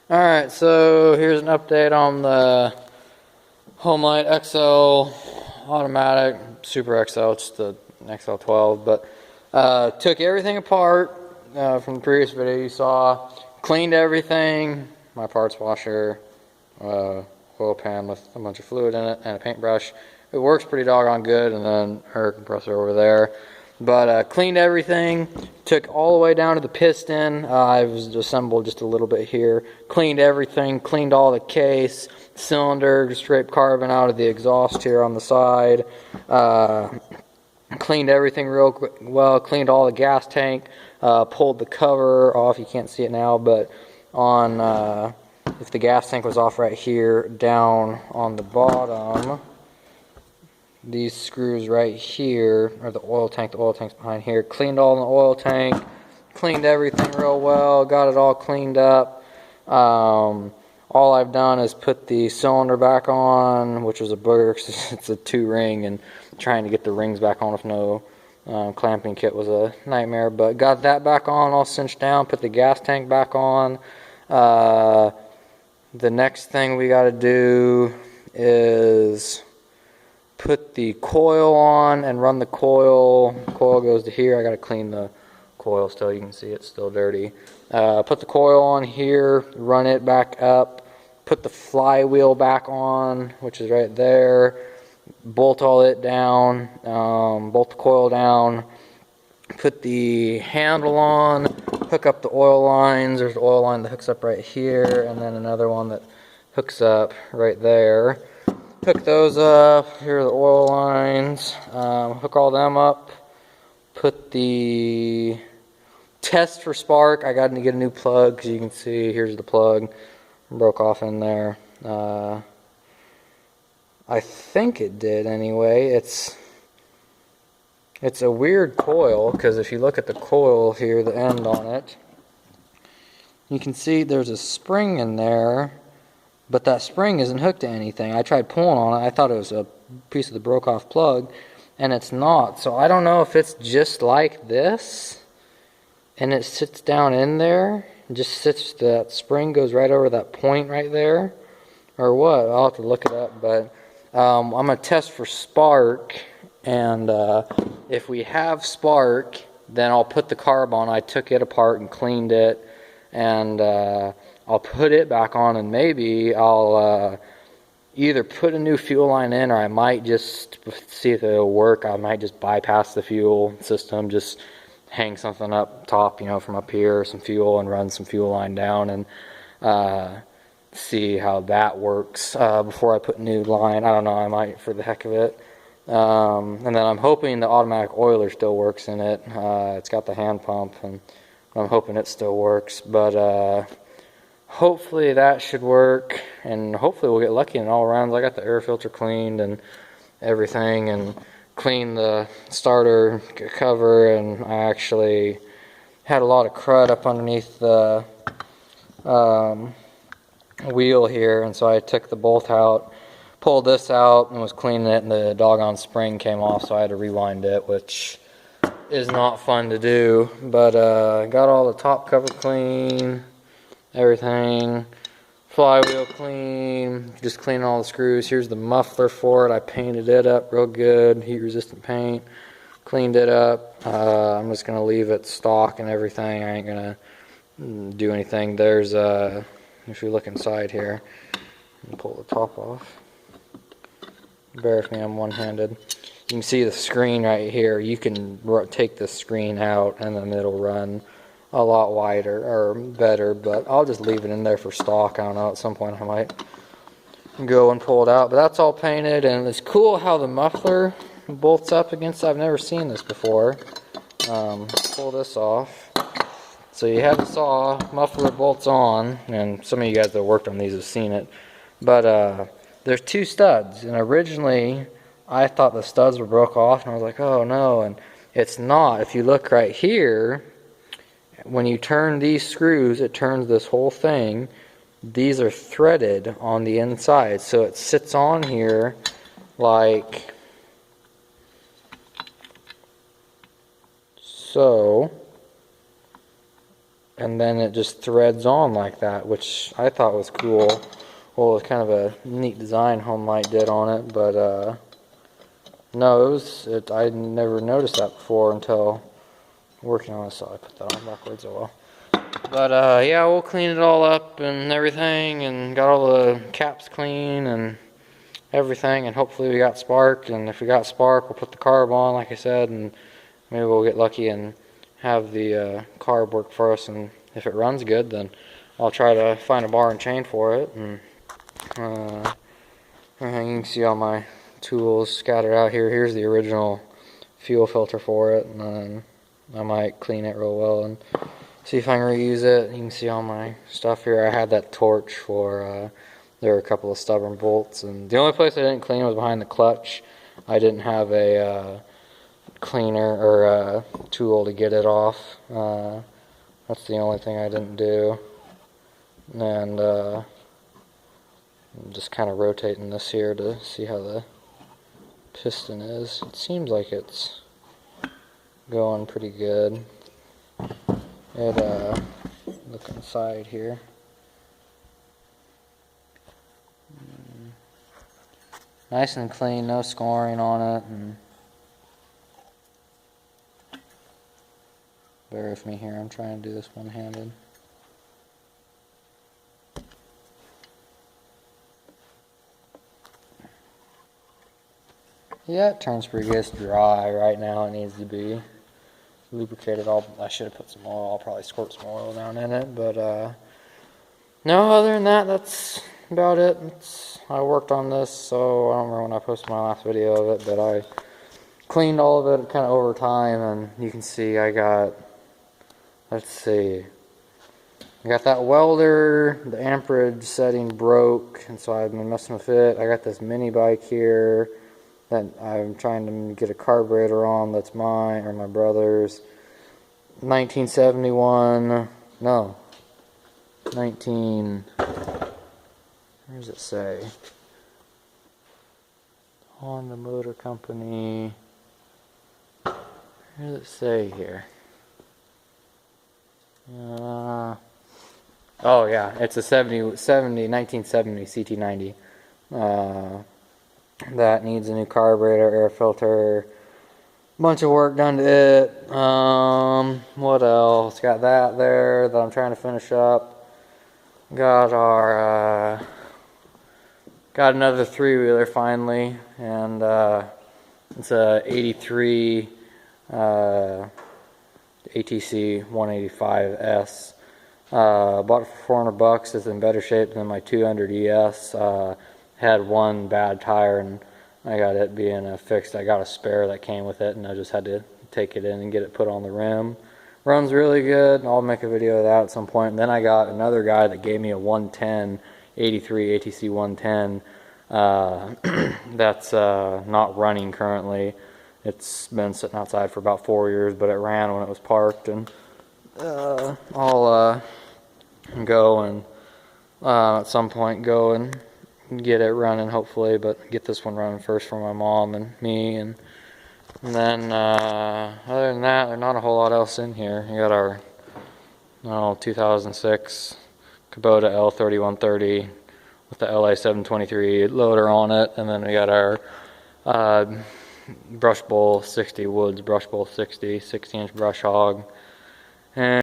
Alright, so here's an update on the Homelite XL automatic, Super XL, it's the XL12, but took everything apart from the previous video you saw, cleaned everything, my parts washer, oil pan with a bunch of fluid in it, and a paintbrush. It works pretty doggone good, and then her compressor over there. But cleaned everything, took all the way down to the piston. I've assembled just a little bit here. Cleaned everything, cleaned all the case, cylinder, scraped carbon out of the exhaust here on the side. Cleaned everything real well, cleaned all the gas tank, pulled the cover off. You can't see it now, but on if the gas tank was off right here, down on the bottom, these screws right here are the oil tank's behind here. Cleaned all the oil tank, cleaned everything real well, got it all cleaned up. All I've done is put the cylinder back on, which was a booger because it's a 2-ring, and trying to get the rings back on with no clamping kit was a nightmare. But got that back on, all cinched down, put the gas tank back on. The next thing we got to do is put the coil on and run the coil. Coil goes to here. I got to clean the coil still. You can see it's still dirty. Put the coil on here, run it back up, put the flywheel back on, which is right there, bolt all it down, bolt the coil down, put the handle on, hook up the oil lines. There's the oil line that hooks up right here, and then another one that hooks up right there. Hook those up. Here are the oil lines. Hook all them up. Put the test for spark. I got to get a new plug because you can see here's the plug. Broke off in there. I think it did anyway. It's a weird coil because if you look at the coil here, the end on it, you can see there's a spring in there. But that spring isn't hooked to anything. I tried pulling on it. I thought it was a piece of the broke off plug, and it's not. So I don't know if it's just like this, and it sits down in there, and just sits, that spring goes right over that point right there, or what. I'll have to look it up, but I'm going to test for spark, and if we have spark, then I'll put the carb on. I took it apart and cleaned it, and I'll put it back on, and maybe I'll either put a new fuel line in, or I might just see if it'll work. I might just bypass the fuel system, just hang something up top, you know, from up here, some fuel, and run some fuel line down, and see how that works before I put a new line. I don't know, I might for the heck of it. And then I'm hoping the automatic oiler still works in it. It's got the hand pump, and I'm hoping it still works, but hopefully that should work, and hopefully we'll get lucky in all rounds. I got the air filter cleaned and everything, and cleaned the starter cover, and I actually had a lot of crud up underneath the wheel here, and so I took the bolt out, pulled this out, and was cleaning it, and the doggone spring came off, so I had to rewind it, which is not fun to do. But got all the top cover clean, everything, flywheel clean, just clean all the screws. Here's the muffler for it. I painted it up real good, heat resistant paint, cleaned it up. I'm just gonna leave it stock and everything. I ain't gonna do anything. There's if you look inside here, pull the top off. Bear with me, I'm one-handed. You can see the screen right here. You can take the screen out, and then it'll run a lot wider or better, but I'll just leave it in there for stock. I don't know, at some point I might go and pull it out, but that's all painted. And it's cool how the muffler bolts up against. I've never seen this before. Pull this off. So you have the saw, muffler bolts on, and some of you guys that worked on these have seen it, but there's 2 studs, and originally I thought the studs were broke off, and I was like, oh no, and it's not. If you look right here, when you turn these screws, it turns this whole thing. These are threaded on the inside, so it sits on here like so. and then it just threads on like that, which I thought was cool. Well, it's kind of a neat design Homelite did on it, but no, I never noticed that before until working on it, so I put that on backwards. Oh well. But yeah, we'll clean it all up and everything, and got all the caps clean and everything, and hopefully we got spark, and if we got spark, we'll put the carb on like I said, and maybe we'll get lucky and have the carb work for us, and if it runs good, then I'll try to find a bar and chain for it. And you can see all my tools scattered out here. Here's the original fuel filter for it, and then I might clean it real well and see if I can reuse it. You can see all my stuff here. I had that torch for, there were a couple of stubborn bolts, and the only place I didn't clean was behind the clutch. I didn't have a cleaner or a tool to get it off. That's the only thing I didn't do. And I'm just kind of rotating this here to see how the piston is. It seems like it's going pretty good. Look inside here. Nice and clean, no scoring on it. And bear with me here, I'm trying to do this one-handed. Yeah, it turns pretty good. It's dry right now. It needs to be lubricated. I should have put some oil. I'll probably squirt some oil down in it. But no, other than that, that's about it. I worked on this, so I don't remember when I posted my last video of it, but I cleaned all of it kind of over time, and you can see I got, let's see, I got that welder, the amperage setting broke, and so I've been messing with it. I got this mini bike here that I'm trying to get a carburetor on. That's mine or my brother's. 1971, no, 19, where does it say? Honda Motor Company. Where does it say here? Oh yeah, it's a 1970 CT90. That needs a new carburetor, air filter, bunch of work done to it. What else? Got that there that I'm trying to finish up. Got our got another 3-wheeler finally, and it's a 83 ATC 185S. Bought it for $400. It's in better shape than my 200 ES. Had one bad tire, and I got it being fixed. I got a spare that came with it, and I just had to take it in and get it put on the rim. Runs really good. I'll make a video of that at some point. And then I got another guy that gave me a 110 83 ATC 110 that's not running currently. It's been sitting outside for about 4 years, but it ran when it was parked. And I'll go and at some point go and get it running, hopefully, but get this one running first for my mom and me. And then other than that, there's not a whole lot else in here. You got our 2006 Kubota L3130 with the LA723 loader on it, and then we got our Brush Bowl 60 Woods Brush Bowl 60 16-inch brush hog. And